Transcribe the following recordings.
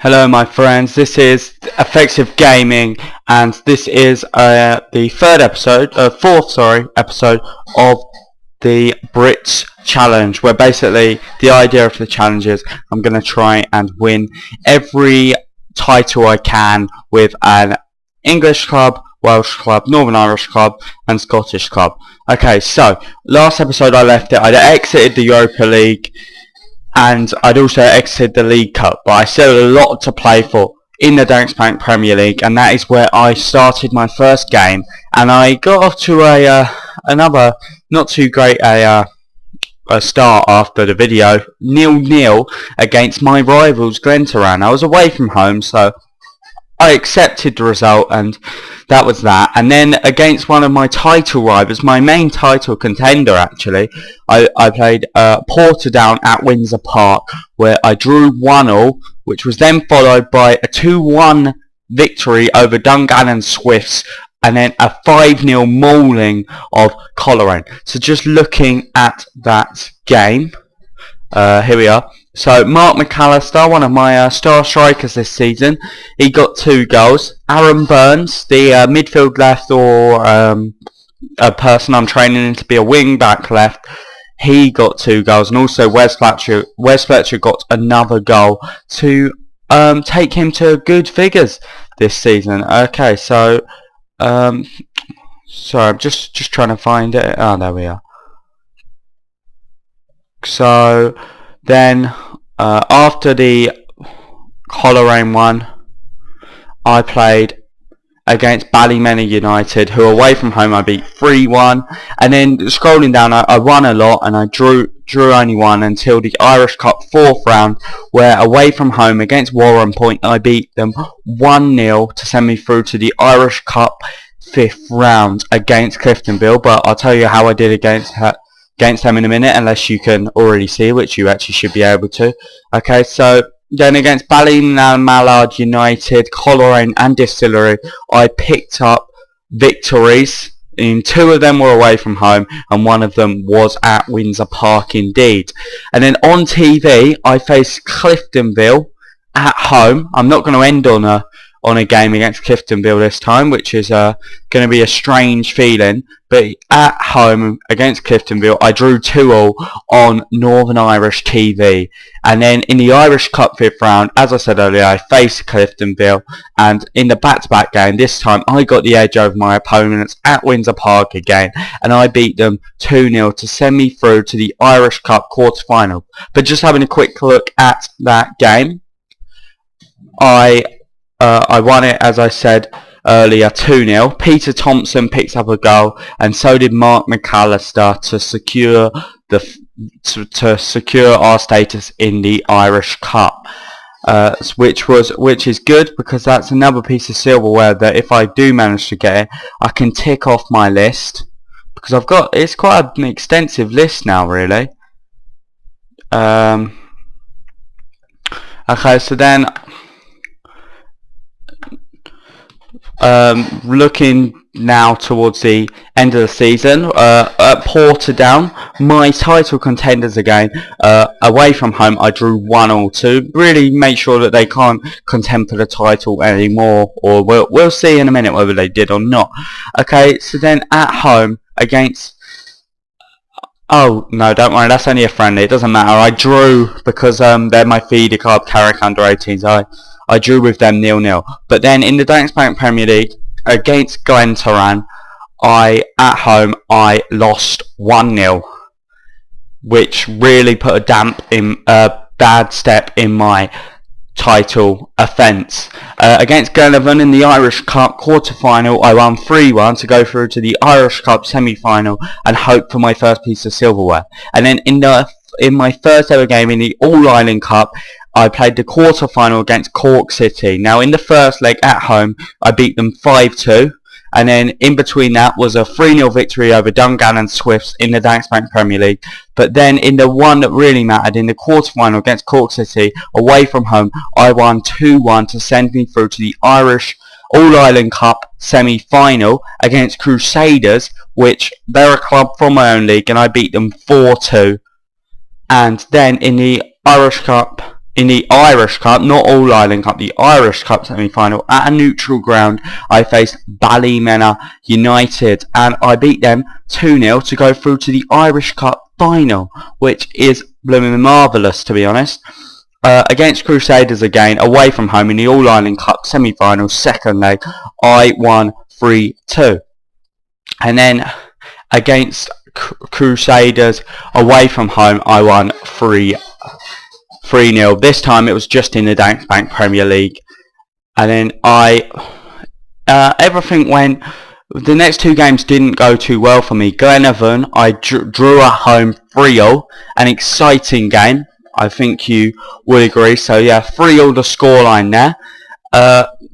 Hello my friends, this is FXivGaming and this is the fourth episode of the Brits challenge, where basically the idea of the challenge is I'm going to try and win every title I can with an English club, Welsh club, Northern Irish club and Scottish club. Okay, so last episode I left it, I'd exited the Europa League and I'd also exited the League Cup, but I still had a lot to play for in the Brits Premier League, and that is where I started my first game, and I got off to another not too great a start after the video, 0-0 against my rivals Glentoran. I was away from home, so I accepted the result, and that was that. And then against one of my title rivals, my main title contender actually, I played Portadown at Windsor Park, where I drew 1-1, which was then followed by a 2-1 victory over Dungannon Swifts, and then a 5-0 mauling of Coleraine. So just looking at that game, here we are. So Mark McAllister, one of my star strikers this season, he got 2 goals. Aaron Burns, the midfield left, or a person I'm training to be a wing back left, he got 2 goals, and also Wes Fletcher got another goal to take him to good figures this season. Okay, so sorry, I'm just trying to find it. Oh, there we are. So then after the Coleraine one, I played against Ballymena United, who away from home I beat 3-1, and then scrolling down I won a lot, and I drew only one until the Irish Cup 4th round, where away from home against Warren Point I beat them 1-0 to send me through to the Irish Cup 5th round against Cliftonville. But I'll tell you how I did against them in a minute, unless you can already see, which you actually should be able to. Okay, so then against Ballymena Mallard United, Coleraine and Distillery, I picked up victories. 2 of them were away from home, and 1 of them was at Windsor Park indeed. And then on TV, I faced Cliftonville at home. I'm not going to end on a game against Cliftonville this time, which is going to be a strange feeling, but at home against Cliftonville I drew 2-2 on Northern Irish TV. And then in the Irish Cup 5th round, as I said earlier, I faced Cliftonville, and in the back-to-back game this time I got the edge over my opponents at Windsor Park again, and I beat them 2-0 to send me through to the Irish Cup quarter-final. But just having a quick look at that game, I won it, as I said earlier, 2-0. Peter Thompson picked up a goal, and so did Mark McAllister to secure our status in the Irish Cup, which is good, because that's another piece of silverware that if I do manage to get it, I can tick off my list, because it's quite an extensive list now, really. Okay, so then looking now towards the end of the season, at Portadown, my title contenders again, away from home I drew 1-1 to really make sure that they can't contend for the title anymore, or we'll see in a minute whether they did or not. Okay, so then at home against, oh no, don't worry, that's only a friendly, it doesn't matter. I drew because they're my feeder club, Carrick under 18s. I drew with them 0-0. But then in the Brits Premier League against Glentoran, at home I lost 1-0, which really put a bad step in my title offence. Against Glenavon in the Irish Cup quarter-final, I won 3-1 to go through to the Irish Cup semi-final and hope for my first piece of silverware. And then in my first ever game in the All-Ireland Cup, I played the quarter-final against Cork City. Now in the first leg at home I beat them 5-2, and then in between that was a 3-0 victory over Dungannon Swifts in the Brits Premier League. But then in the one that really mattered, in the quarter-final against Cork City away from home, I won 2-1 to send me through to the Irish All-Ireland Cup semi-final against Crusaders, which they're a club from my own league, and I beat them 4-2. And then in the Irish Cup in the Irish Cup, not All Ireland Cup, the Irish Cup semi-final at a neutral ground. I faced Ballymena United and I beat them 2-0 to go through to the Irish Cup final, which is blooming marvellous, to be honest. Against Crusaders again, away from home in the All Ireland Cup semi-final, second leg, I won 3-2. And then against Crusaders away from home, I won 3-0. This time it was just in the Danks Bank Premier League. And then everything went. The next two games didn't go too well for me. Glenavon, I drew at home 3-0, an exciting game. I think you would agree. So yeah, 3-0 the scoreline there.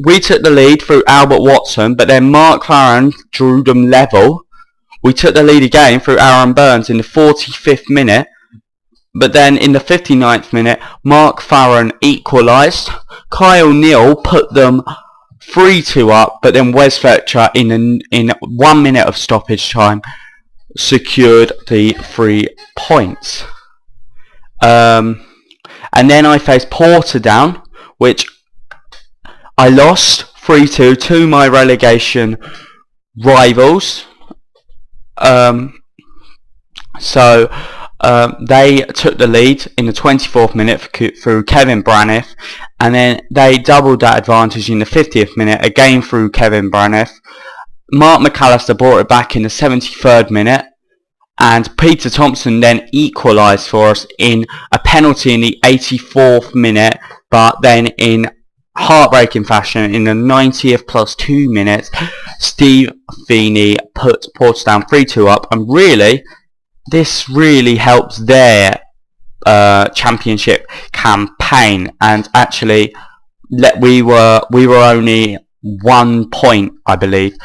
We took the lead through Albert Watson, but then Mark Farron drew them level. We took the lead again through Aaron Burns in the 45th minute, but then in the 59th minute, Mark Farron equalised. Kyle Neal put them 3-2 up, but then Wes Fletcher in 1 minute of stoppage time secured the 3 points. And then I faced Portadown, which I lost 3-2 to my relegation rivals. They took the lead in the 24th minute through Kevin Braniff, and then they doubled that advantage in the 50th minute again through Kevin Braniff. Mark McAllister brought it back in the 73rd minute, and Peter Thompson then equalised for us in a penalty in the 84th minute, but then in heartbreaking fashion in the 90th plus 2 minutes, Steve Feeney put Portadown 3-2 up, and really this really helps their championship campaign. And actually we were only 1 point, I believe,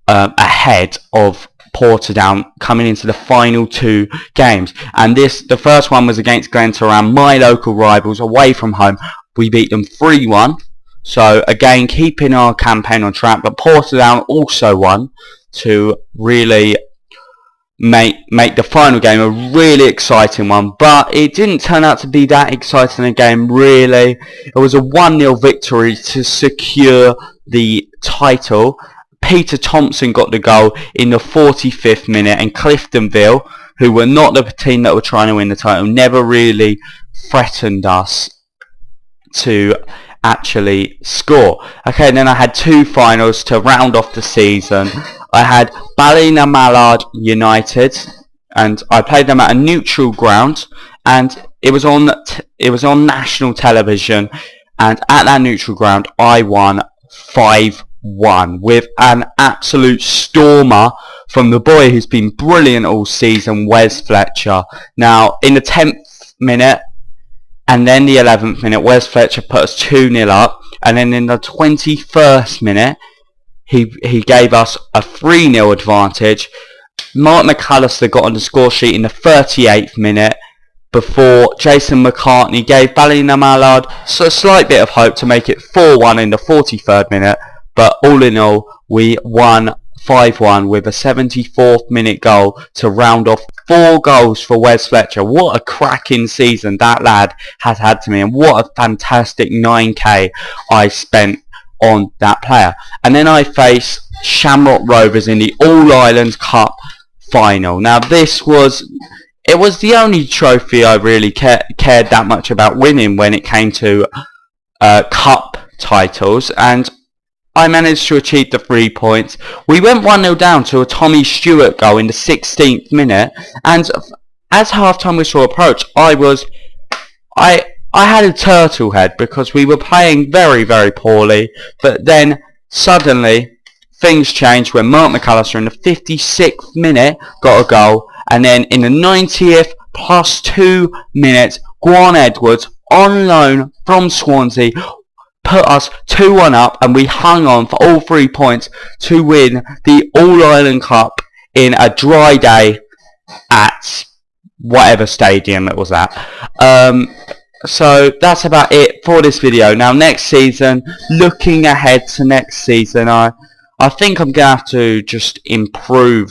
ahead of Portadown coming into the final 2 games. And the first one was against Glentoran, my local rivals, away from home. We beat them 3-1. So again, keeping our campaign on track, but Portadown also won to really make the final game a really exciting one. But it didn't turn out to be that exciting a game, really. It was a 1-0 victory to secure the title. Peter Thompson got the goal in the 45th minute, and Cliftonville, who were not the team that were trying to win the title, never really threatened us to actually score. Okay, then I had 2 finals to round off the season. I had Ballymena United, and I played them at a neutral ground, and it was on national television, and at that neutral ground I won 5-1 with an absolute stormer from the boy who's been brilliant all season, Wes Fletcher. Now in the 10th minute and then the 11th minute, Wes Fletcher put us 2-0 up, and then in the 21st minute he gave us a 3-0 advantage. Mark McAllister got on the score sheet in the 38th minute before Jason McCartney gave Ballymena a slight bit of hope to make it 4-1 in the 43rd minute. But all in all, we won 5-1 with a 74th minute goal to round off 4 goals for Wes Fletcher. What a cracking season that lad has had to me, and what a fantastic 9k I spent on that player. And then I faced Shamrock Rovers in the All Ireland Cup final. Now it was the only trophy I really cared that much about winning when it came to cup titles, and I managed to achieve the 3 points. We went 1-0 down to a Tommy Stewart goal in the 16th minute, and as half-time whistle approached, I had a turtle head because we were playing very, very poorly. But then suddenly things changed when Mark McAllister in the 56th minute got a goal, and then in the 90th plus 2 minutes, Guan Edwards on loan from Swansea put us 2-1 up, and we hung on for all 3 points to win the All Ireland Cup in a dry day at whatever stadium it was at. So that's about it for this video. Now next season, looking ahead to next season, I think I'm going to have to just improve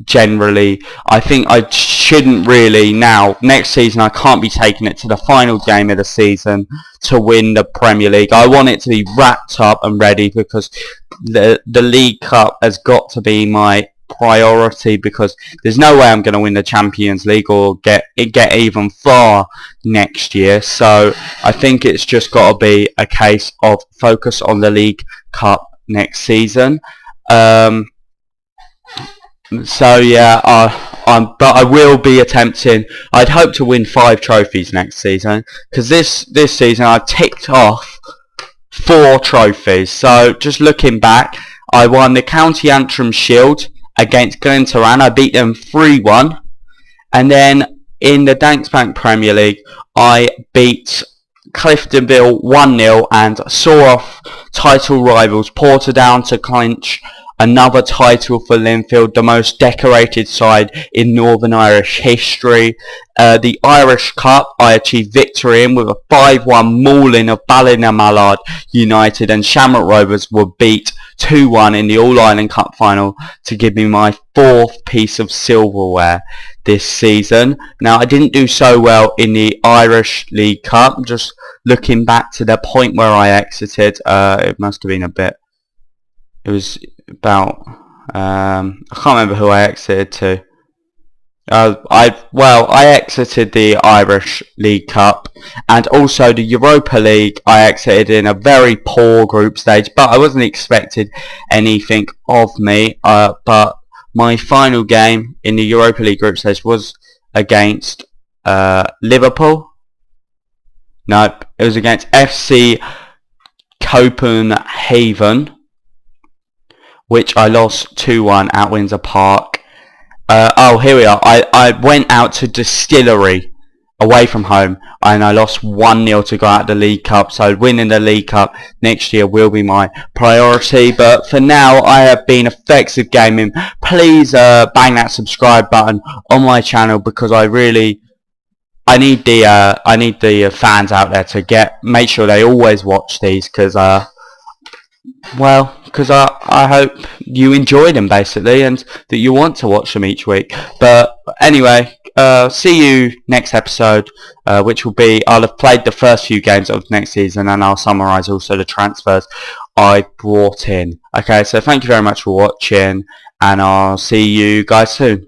generally. I think I shouldn't really now. Next season, I can't be taking it to the final game of the season to win the Premier League. I want it to be wrapped up and ready, because the League Cup has got to be my priority, because there's no way I'm going to win the Champions League or get even far next year. So I think it's just got to be a case of focus on the League Cup next season. So yeah, but I will be attempting. I'd hope to win 5 trophies next season, because this season I've ticked off 4 trophies. So just looking back, I won the County Antrim Shield against Glentoran. I beat them 3-1, and then in the Danksbank Premier League, I beat Cliftonville 1-0 and saw off title rivals Portadown to clinch another title for Linfield, the most decorated side in Northern Irish history. The Irish Cup, I achieved victory in with a 5-1 mauling of Ballinamallard United, and Shamrock Rovers were beat 2-1 in the All-Ireland Cup final to give me my 4th piece of silverware this season. Now, I didn't do so well in the Irish League Cup. Just looking back to the point where I exited, it must have been a bit... It was about... I can't remember who I exited to. I exited the Irish League Cup, and also the Europa League. I exited in a very poor group stage, but I wasn't expected anything of me. But my final game in the Europa League group stage was against Liverpool. No, it was against FC Copenhagen, which I lost 2-1 at Windsor Park. Oh, here we are. I went out to Distillery away from home, and I lost 1-0 to go out of the League Cup. So winning the League Cup next year will be my priority. But for now, I have been FXivGaming. Please bang that subscribe button on my channel, because I need the fans out there to make sure they always watch these, because I hope you enjoy them, basically, and that you want to watch them each week. But anyway, see you next episode, which will be, I'll have played the first few games of next season, and I'll summarise also the transfers I brought in. Okay, so thank you very much for watching, and I'll see you guys soon.